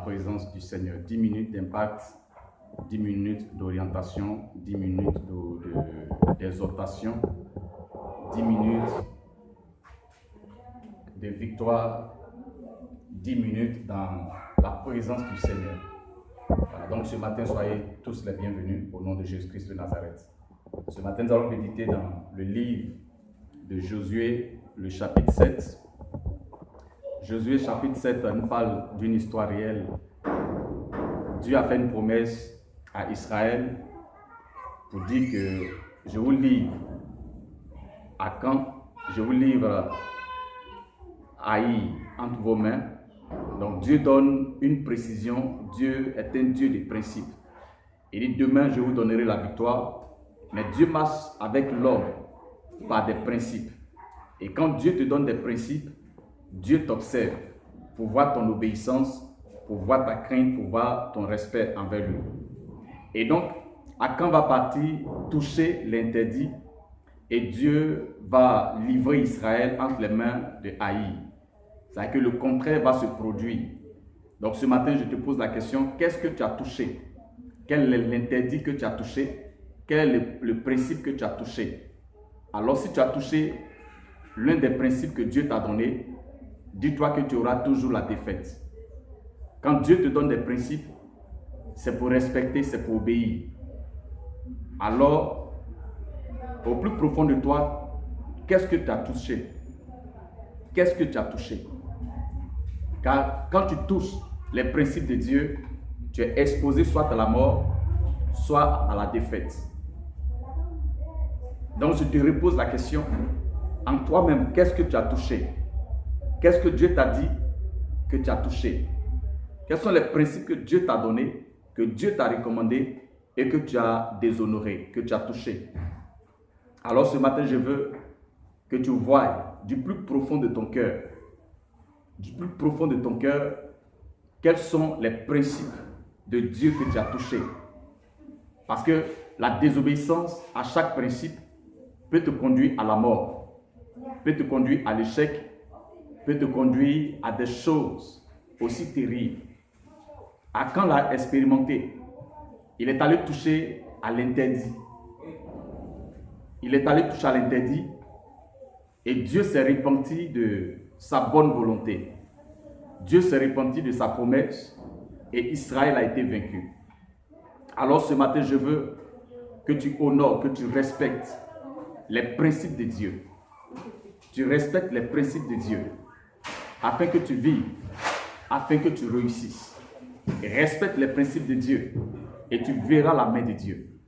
présence du Seigneur. 10 minutes d'impact, 10 minutes d'orientation, 10 minutes d'exhortation, 10 minutes de victoire, 10 minutes dans la présence du Seigneur. Voilà, donc ce matin, soyez tous les bienvenus au nom de Jésus-Christ de Nazareth. Ce matin, nous allons méditer dans le livre de Josué, le chapitre 7. Josué, chapitre 7, nous parle d'une histoire réelle. Dieu a fait une promesse à Israël pour dire que je vous livre à Camp, je vous livre à Haï entre vos mains. Donc Dieu donne une précision, Dieu est un Dieu de principes. Il dit demain je vous donnerai la victoire, mais Dieu marche avec l'homme par des principes. Et quand Dieu te donne des principes, Dieu t'observe pour voir ton obéissance, pour voir ta crainte, pour voir ton respect envers lui. Et donc, Akan va partir toucher l'interdit et Dieu va livrer Israël entre les mains de Haï. C'est-à-dire que le contraire va se produire. Donc ce matin, je te pose la question, qu'est-ce que tu as touché? Quel est l'interdit que tu as touché? Quel est le principe que tu as touché? Alors si tu as touché l'un des principes que Dieu t'a donné, dis-toi que tu auras toujours la défaite. Quand Dieu te donne des principes, c'est pour respecter, c'est pour obéir. Alors, au plus profond de toi, qu'est-ce que tu as touché? Qu'est-ce que tu as touché? Car quand tu touches les principes de Dieu, tu es exposé soit à la mort, soit à la défaite. Donc je te repose la question, en toi-même, qu'est-ce que tu as touché? Qu'est-ce que Dieu t'a dit que tu as touché? Quels sont les principes que Dieu t'a donnés, que Dieu t'a recommandé et que tu as déshonoré, que tu as touché? Alors ce matin, je veux que tu voies du plus profond de ton cœur, quels sont les principes de Dieu que tu as touchés. Parce que la désobéissance à chaque principe peut te conduire à la mort, peut te conduire à l'échec, peut te conduire à des choses aussi terribles. Akan l'a expérimenté. Il est allé toucher à l'interdit. Il est allé toucher à l'interdit et Dieu s'est repenti de sa bonne volonté. Dieu s'est repenti de sa promesse et Israël a été vaincu. Alors ce matin, je veux que tu honores, que tu respectes les principes de Dieu. Tu respectes les principes de Dieu afin que tu vives, afin que tu réussisses. Respecte les principes de Dieu et tu verras la main de Dieu.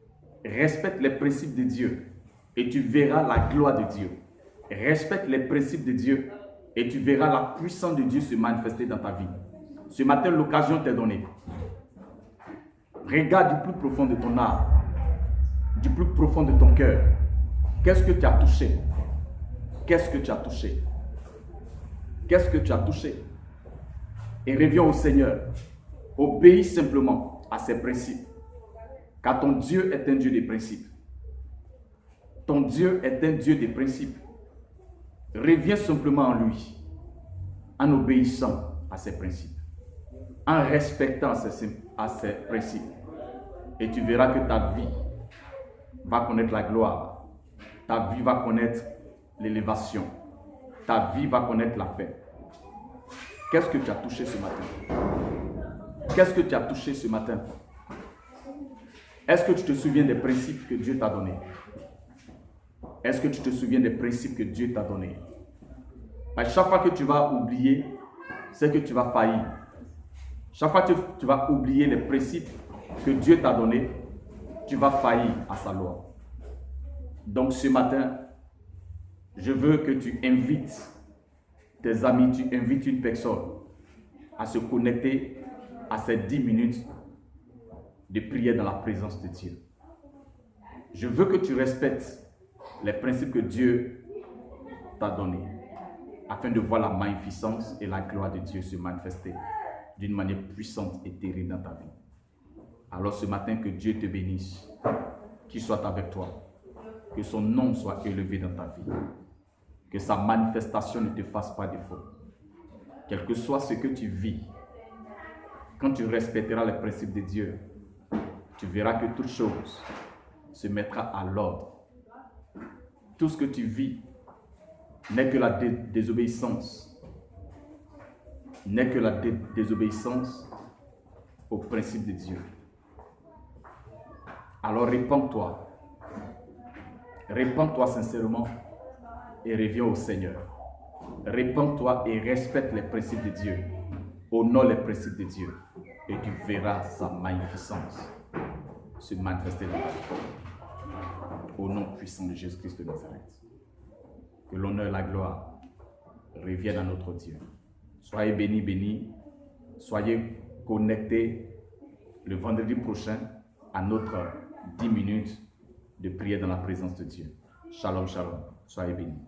Respecte les principes de Dieu et tu verras la gloire de Dieu. Respecte les principes de Dieu et tu verras la puissance de Dieu se manifester dans ta vie. Ce matin, l'occasion t'est donnée. Regarde du plus profond de ton âme, du plus profond de ton cœur. Qu'est-ce que tu as touché? Qu'est-ce que tu as touché? Qu'est-ce que tu as touché? Et reviens au Seigneur. Obéis simplement à ses principes. Car ton Dieu est un Dieu de principes. Ton Dieu est un Dieu de principes. Reviens simplement en lui, en obéissant à ses principes, en respectant à ses principes. Et tu verras que ta vie va connaître la gloire, ta vie va connaître l'élévation, ta vie va connaître la paix. Qu'est-ce que tu as touché ce matin? Qu'est-ce que tu as touché ce matin? Est-ce que tu te souviens des principes que Dieu t'a donnés? Est-ce que tu te souviens des principes que Dieu t'a donnés? À chaque fois que tu vas oublier, c'est que tu vas faillir. Chaque fois que tu vas oublier les principes que Dieu t'a donnés, tu vas faillir à sa loi. Donc ce matin, je veux que tu invites tes amis, tu invites une personne à se connecter à ces 10 minutes de prière dans la présence de Dieu. Je veux que tu respectes les principes que Dieu t'a donnés afin de voir la magnificence et la gloire de Dieu se manifester d'une manière puissante et terrible dans ta vie. Alors ce matin, que Dieu te bénisse, qu'il soit avec toi, que son nom soit élevé dans ta vie, que sa manifestation ne te fasse pas défaut. Quel que soit ce que tu vis, quand tu respecteras les principes de Dieu, tu verras que toute chose se mettra à l'ordre. Tout ce que tu vis n'est que la désobéissance. N'est que la désobéissance aux principes de Dieu. Alors répands-toi. Répands-toi sincèrement et reviens au Seigneur. Répands-toi et respecte les principes de Dieu. Honore les principes de Dieu. Et tu verras sa magnificence se manifester dans ta vie. Au nom puissant de Jésus-Christ de Nazareth. Que l'honneur et la gloire reviennent à notre Dieu. Soyez bénis, bénis. Soyez connectés le vendredi prochain à notre 10 minutes de prière dans la présence de Dieu. Shalom, shalom. Soyez bénis.